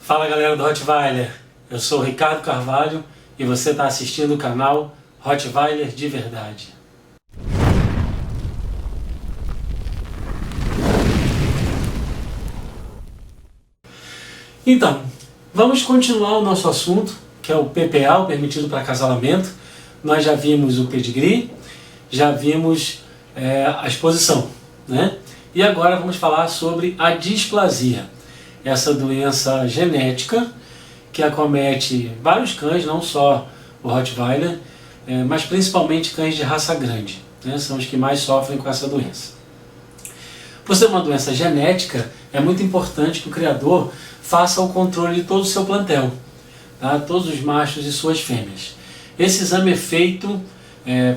Fala galera do Rottweiler, eu sou o Ricardo Carvalho e você está assistindo o canal Rottweiler de Verdade. Então, vamos continuar o nosso assunto, que é o PPA, o permitido para acasalamento. Nós já vimos o pedigree, já vimos a exposição, né? E agora vamos falar sobre a displasia. Essa doença genética que acomete vários cães, não só o Rottweiler, mas principalmente cães de raça grande, né? São os que mais sofrem com essa doença. Por ser uma doença genética, é muito importante que o criador faça o controle de todo o seu plantel, tá? Todos os machos e suas fêmeas. Esse exame é feito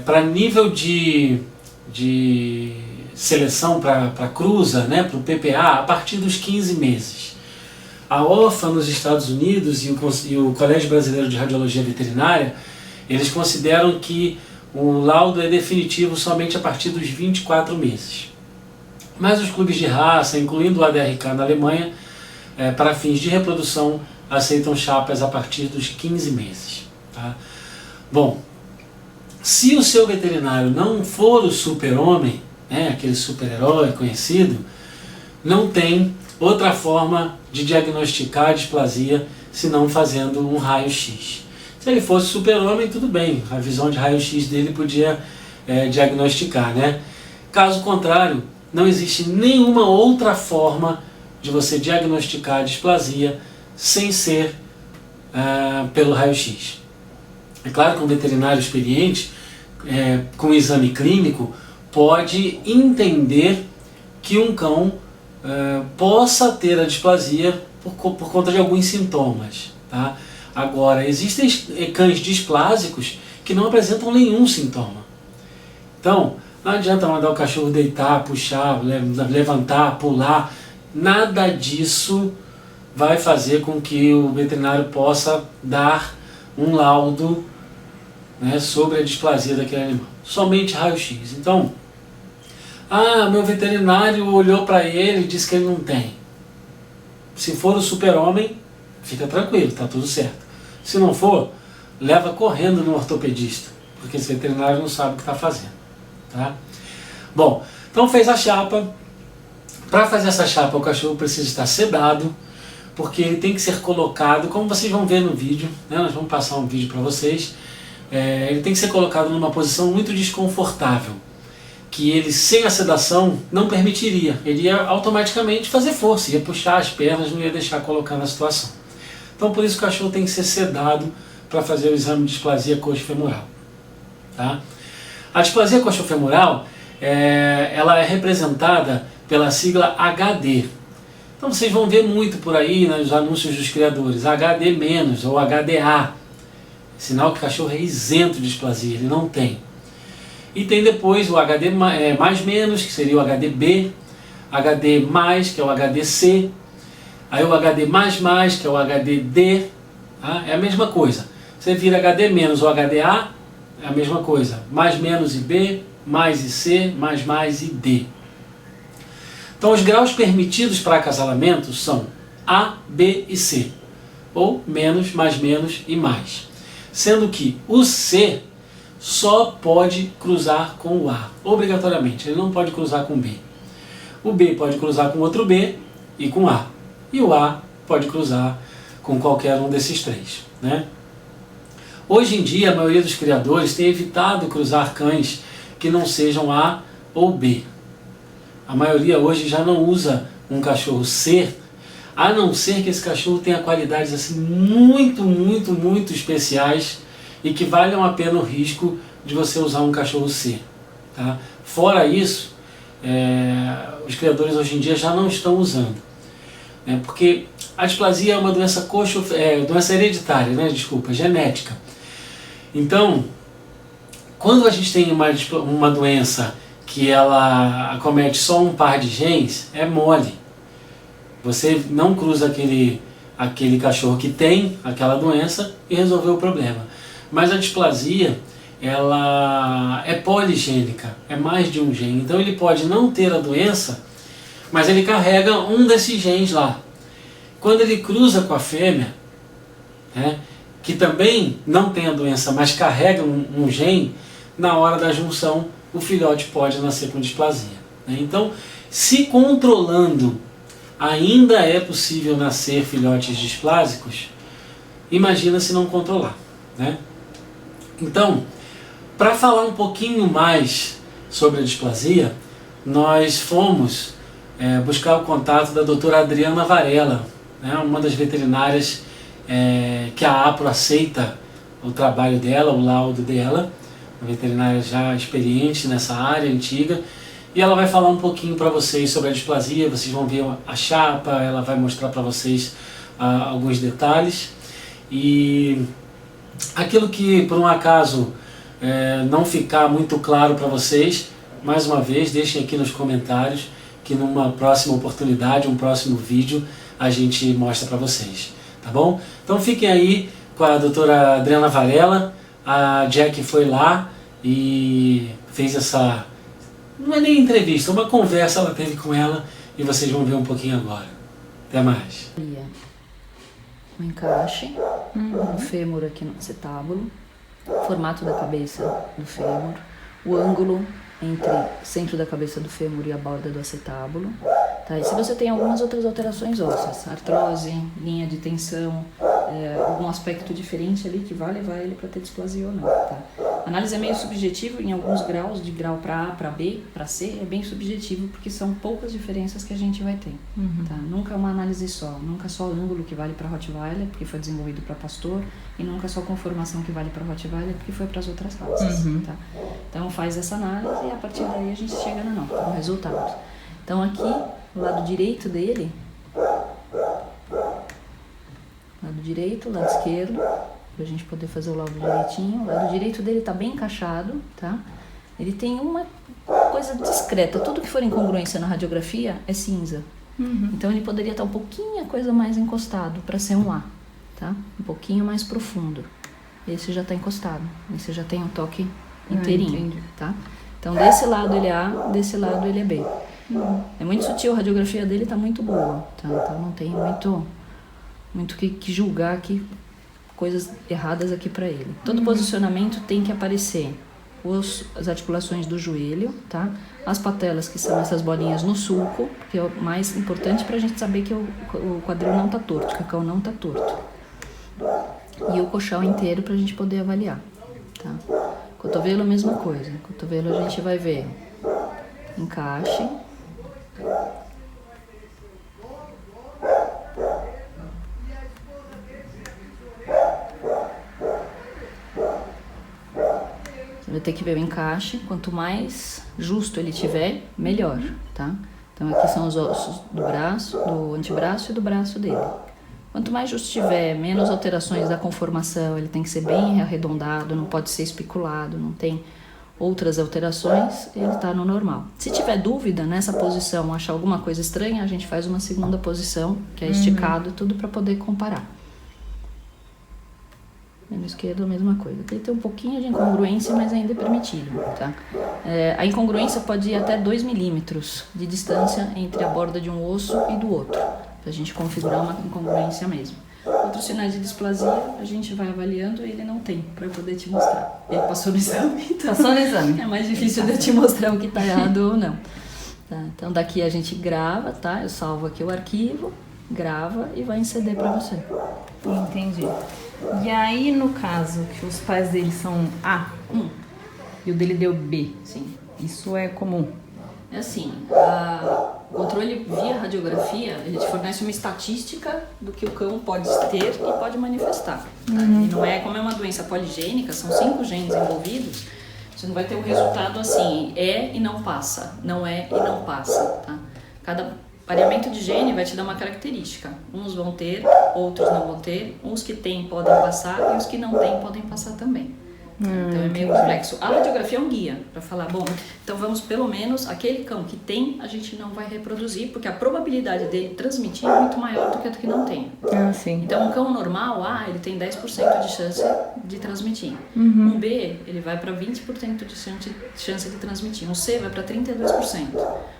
para nível de seleção para cruza, né, para o PPA, a partir dos 15 meses. A OFA nos Estados Unidos e o Colégio Brasileiro de Radiologia Veterinária, eles consideram que o laudo é definitivo somente a partir dos 24 meses. Mas os clubes de raça, incluindo o ADRK na Alemanha, para fins de reprodução, aceitam chapas a partir dos 15 meses. Tá? Bom, se o seu veterinário não for o super-homem, né, aquele super-herói conhecido, não tem outra forma de diagnosticar a displasia senão fazendo um raio-x. Se ele fosse super-homem, tudo bem, a visão de raio-x dele podia diagnosticar, né? Caso contrário, não existe nenhuma outra forma de você diagnosticar a displasia sem ser pelo raio-x. É claro que um veterinário experiente, com exame clínico, pode entender que um cão possa ter a displasia por conta de alguns sintomas. Tá? Agora, existem cães displásicos que não apresentam nenhum sintoma. Então, não adianta mandar o cachorro deitar, puxar, levantar, pular. Nada disso vai fazer com que o veterinário possa dar um laudo, né, sobre a displasia daquele animal. Somente raio-x. Então, meu veterinário olhou para ele e disse que ele não tem. Se for o super-homem, fica tranquilo, está tudo certo. Se não for, leva correndo no ortopedista, porque esse veterinário não sabe o que está fazendo. Tá? Bom, então fez a chapa. Para fazer essa chapa, o cachorro precisa estar sedado, porque ele tem que ser colocado, como vocês vão ver no vídeo, né? Nós vamos passar um vídeo para vocês. Ele tem que ser colocado numa posição muito desconfortável, que ele sem a sedação não permitiria. Ele ia automaticamente fazer força, ia puxar as pernas, não ia deixar colocar na situação. Então por isso o cachorro tem que ser sedado para fazer o exame de displasia coxofemoral. Tá? A displasia coxofemoral, ela é representada pela sigla HD. Então vocês vão ver muito por aí nos anúncios dos criadores, HD- ou HDA. Sinal que o cachorro é isento de displasia, ele não tem. E tem depois o HD mais menos, que seria o HDB, HD mais, que é o HDC, aí o HD mais, que é o HDD, tá? É a mesma coisa. Você vira HD menos ou HDA, é a mesma coisa. Mais menos e B, mais e C, mais e D. Então os graus permitidos para acasalamento são A, B e C, ou menos, menos e mais. Sendo que o C só pode cruzar com o A, obrigatoriamente, ele não pode cruzar com o B. O B pode cruzar com outro B e com A. E o A pode cruzar com qualquer um desses três, né? Hoje em dia, a maioria dos criadores tem evitado cruzar cães que não sejam A ou B. A maioria hoje já não usa um cachorro C, a não ser que esse cachorro tenha qualidades assim muito especiais e que valham a pena o risco de você usar um cachorro C. Tá? Fora isso, os criadores hoje em dia já não estão usando. Porque a displasia é uma doença doença hereditária, né? Desculpa, genética. Então, quando a gente tem uma doença que ela acomete só um par de genes, é mole. Você não cruza aquele cachorro que tem aquela doença e resolveu o problema. Mas a displasia, ela é poligênica, é mais de um gene. Então ele pode não ter a doença, mas ele carrega um desses genes lá. Quando ele cruza com a fêmea, né, que também não tem a doença, mas carrega um gene, na hora da junção o filhote pode nascer com displasia, né? Então, se controlando ainda é possível nascer filhotes displásicos, imagina se não controlar, né? Então, para falar um pouquinho mais sobre a displasia, nós fomos buscar o contato da doutora Adriana Varela, né, uma das veterinárias que a APRO aceita o trabalho dela, o laudo dela, uma veterinária já experiente nessa área, antiga, e ela vai falar um pouquinho para vocês sobre a displasia. Vocês vão ver a chapa, ela vai mostrar para vocês alguns detalhes, e aquilo que por um acaso não ficar muito claro para vocês, mais uma vez deixem aqui nos comentários, que numa próxima oportunidade, um próximo vídeo, a gente mostra para vocês, tá bom? Então fiquem aí com a doutora Adriana Varela. A Jack foi lá e fez essa, não é nem entrevista, uma conversa ela teve com ela, e vocês vão ver um pouquinho agora. Até mais. Um encaixe no fêmur aqui no acetábulo, formato da cabeça do fêmur, o ângulo entre o centro da cabeça do fêmur e a borda do acetábulo. Tá? E se você tem algumas outras alterações ósseas, artrose, linha de tensão, algum aspecto diferente ali que vai levar ele para ter displasia ou não. Tá? A análise é meio subjetiva em alguns graus, de grau para A, para B, para C, é bem subjetivo porque são poucas diferenças que a gente vai ter. Tá? Nunca uma análise só, nunca só ângulo que vale para Rottweiler, porque foi desenvolvido para pastor, e nunca só conformação que vale para Rottweiler, porque foi para as outras raças. Tá? Então faz essa análise e a partir daí a gente chega no resultado. Então aqui, o lado direito dele, lado direito, lado esquerdo, pra gente poder fazer o laudo direitinho. O lado direito dele tá bem encaixado, tá? Ele tem uma coisa discreta, tudo que for incongruência na radiografia é cinza. Então ele poderia estar um pouquinho a coisa mais encostado para ser um A, tá? Um pouquinho mais profundo. Esse já tá encostado, esse já tem um toque inteirinho, tá? Então desse lado ele é A, desse lado ele é B. É muito sutil, a radiografia dele tá muito boa, tá? Então não tem muito que julgar aqui, coisas erradas aqui para ele. Todo posicionamento tem que aparecer as articulações do joelho, tá? As patelas, que são essas bolinhas no sulco, que é o mais importante pra gente saber que o quadril não tá torto, que o cão não tá torto. E o coxal inteiro pra gente poder avaliar, tá? Cotovelo, a mesma coisa. Cotovelo a gente vai ver encaixe, você vai ter que ver o encaixe, quanto mais justo ele tiver, melhor, tá? Então aqui são os ossos do braço, do antebraço e do braço dele. Quanto mais justo tiver, menos alterações da conformação, ele tem que ser bem arredondado, não pode ser especulado, não tem outras alterações, ele está no normal. Se tiver dúvida nessa posição, achar alguma coisa estranha, a gente faz uma segunda posição, que é esticado, tudo para poder comparar. No esquerdo a mesma coisa. Tem que ter um pouquinho de incongruência, mas ainda é permitido, tá? A incongruência pode ir até 2 milímetros de distância entre a borda de um osso e do outro, pra gente configurar uma incongruência mesmo. Outros sinais de displasia a gente vai avaliando e ele não tem, para eu poder te mostrar. Ele passou no exame, então passou no exame. É mais difícil de eu te mostrar o que tá errado ou não. Tá? Então daqui a gente grava, tá? Eu salvo aqui o arquivo, grava e vai em CD para você. Entendi. E aí, no caso, que os pais dele são A e o dele deu B, sim, isso é comum? É assim, o controle via radiografia, ele te fornece uma estatística do que o cão pode ter e pode manifestar. Tá? E não é, como é uma doença poligênica, são 5 genes envolvidos, você não vai ter um resultado assim, é e não passa, não é e não passa. Tá? Cada variamento de gene vai te dar uma característica. Uns vão ter, outros não vão ter. Uns que têm podem passar e os que não têm podem passar também. Então é meio complexo. A radiografia é um guia para falar, bom, então vamos pelo menos, aquele cão que tem, a gente não vai reproduzir, porque a probabilidade dele transmitir é muito maior do que a do que não tem. Sim. Então um cão normal, ele tem 10% de chance de transmitir. Um B, ele vai para 20% de chance de transmitir. Um C vai para 32%.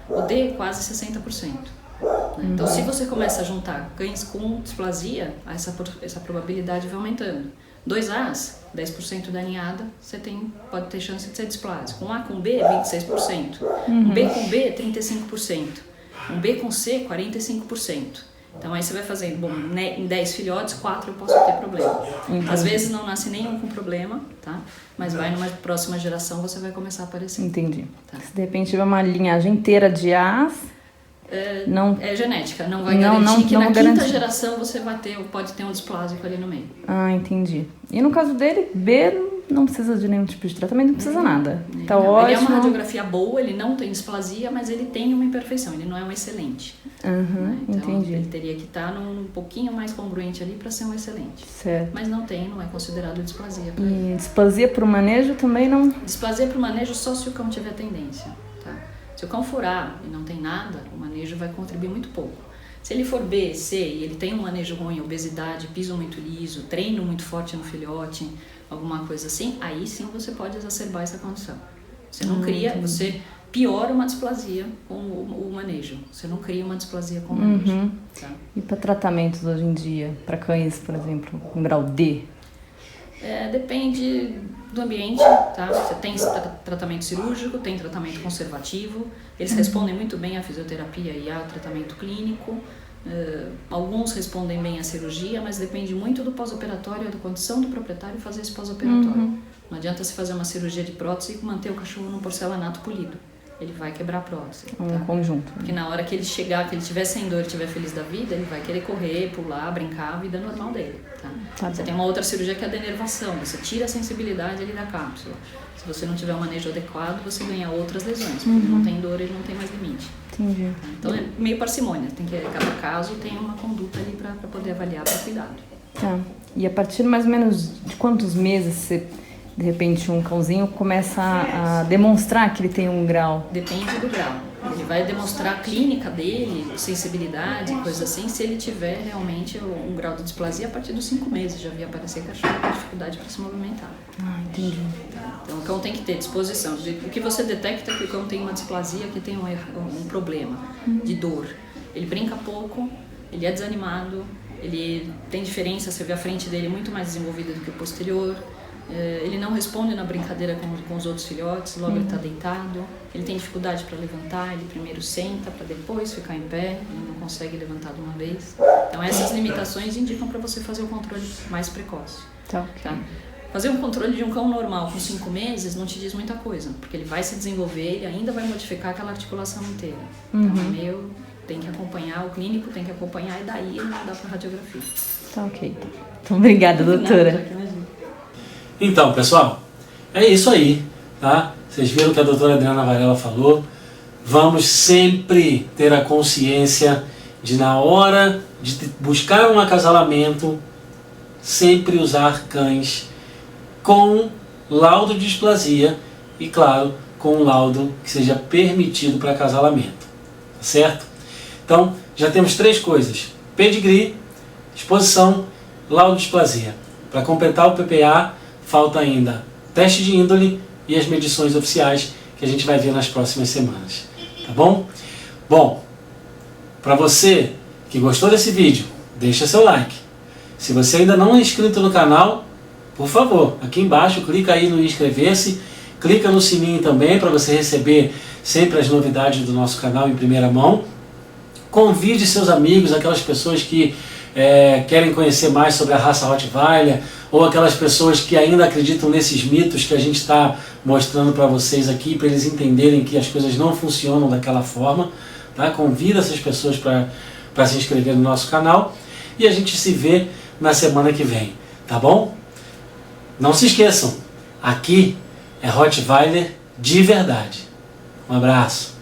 O D, quase 60%. Né? Então, se você começa a juntar cães com displasia, essa probabilidade vai aumentando. 2 As, 10% da ninhada, você pode ter chance de ser displásico. Um A com B, 26%. Um B com B, 35%. Um B com C, 45%. Então aí você vai fazendo, bom, em 10 filhotes, 4 eu posso ter problema. Às vezes não nasce nenhum com problema, tá? Mas vai numa próxima geração, você vai começar a aparecer. Entendi. Tá? Se de repente tiver uma linhagem inteira de As, não... É genética, não vai garantir que na quinta geração você pode ter um displásico ali no meio. Ah, entendi. E no caso dele, B não precisa de nenhum tipo de tratamento, não precisa nada. Tá ótimo. Ele é uma radiografia boa, ele não tem displasia, mas ele tem uma imperfeição, ele não é um excelente. Né? Então, entendi. ele teria que estar um pouquinho mais congruente ali para ser um excelente. Certo. Mas não é considerado displasia para E ele. displasia para o manejo também não? Displasia para o manejo só se o cão tiver tendência. Tá? Se o cão furar e não tem nada, o manejo vai contribuir muito pouco. Se ele for B, C e ele tem um manejo ruim, obesidade, piso muito liso, treino muito forte no filhote, alguma coisa assim, aí sim você pode exacerbar essa condição. Você não cria, você piora uma displasia com o manejo. Você não cria uma displasia com o manejo. Tá? E para tratamentos hoje em dia, para cães, por exemplo, com grau D? Depende do ambiente, tá? Você tem tratamento cirúrgico, tem tratamento conservativo, eles respondem muito bem à fisioterapia e ao tratamento clínico. Alguns respondem bem à cirurgia, mas depende muito do pós-operatório, da condição do proprietário fazer esse pós-operatório. Não adianta você fazer uma cirurgia de prótese e manter o cachorro num porcelanato polido. Ele vai quebrar a prótese. Um conjunto. Porque na hora que ele chegar, que ele estiver sem dor, estiver feliz da vida, ele vai querer correr, pular, brincar, a vida normal dele. Tá? Você tem uma outra cirurgia que é a denervação. Você tira a sensibilidade ali da cápsula. Se você não tiver um manejo adequado, você ganha outras lesões. Porque ele não tem dor, ele não tem mais limite. Entendi. Então é meio parcimônia. Tem que, cada caso tem uma conduta ali para poder avaliar para cuidado. Tá. E a partir mais ou menos de quantos meses você... De repente um cãozinho começa a demonstrar que ele tem um grau? Depende do grau. Ele vai demonstrar a clínica dele, sensibilidade, coisa assim, se ele tiver realmente um grau de displasia a partir dos 5 meses. Já vi aparecer cachorro com dificuldade para se movimentar. Ah, entendi. Então o cão tem que ter disposição. O que você detecta é que o cão tem uma displasia, que tem um problema de dor. Ele brinca pouco, ele é desanimado, ele tem diferença, você vê a frente dele muito mais desenvolvida do que o posterior. Ele não responde na brincadeira com os outros filhotes, logo ele está deitado, ele tem dificuldade para levantar, ele primeiro senta para depois ficar em pé, ele não consegue levantar de uma vez. Então essas limitações indicam para você fazer o controle mais precoce. Tá. Fazer um controle de um cão normal com 5 meses não te diz muita coisa, porque ele vai se desenvolver, ele ainda vai modificar aquela articulação inteira. Então tem que acompanhar, o clínico tem que acompanhar e daí ele vai dar para radiografia. Tá ok. Então obrigada, doutora. Então, pessoal, é isso aí, tá? Vocês viram o que a doutora Adriana Varela falou. Vamos sempre ter a consciência de, na hora de buscar um acasalamento, sempre usar cães com laudo de displasia e, claro, com um laudo que seja permitido para acasalamento, tá certo? Então, já temos 3 coisas: pedigree, exposição, laudo de displasia. Para completar o PPA, falta ainda teste de índole e as medições oficiais que a gente vai ver nas próximas semanas, tá bom? Bom, para você que gostou desse vídeo, deixa seu like. Se você ainda não é inscrito no canal, por favor, aqui embaixo, clica aí no inscrever-se, clica no sininho também para você receber sempre as novidades do nosso canal em primeira mão. Convide seus amigos, aquelas pessoas que querem conhecer mais sobre a raça Rottweiler, ou aquelas pessoas que ainda acreditam nesses mitos que a gente está mostrando para vocês aqui, para eles entenderem que as coisas não funcionam daquela forma. Tá? Convida essas pessoas para se inscrever no nosso canal e a gente se vê na semana que vem, tá bom? Não se esqueçam, aqui é Rottweiler de verdade. Um abraço.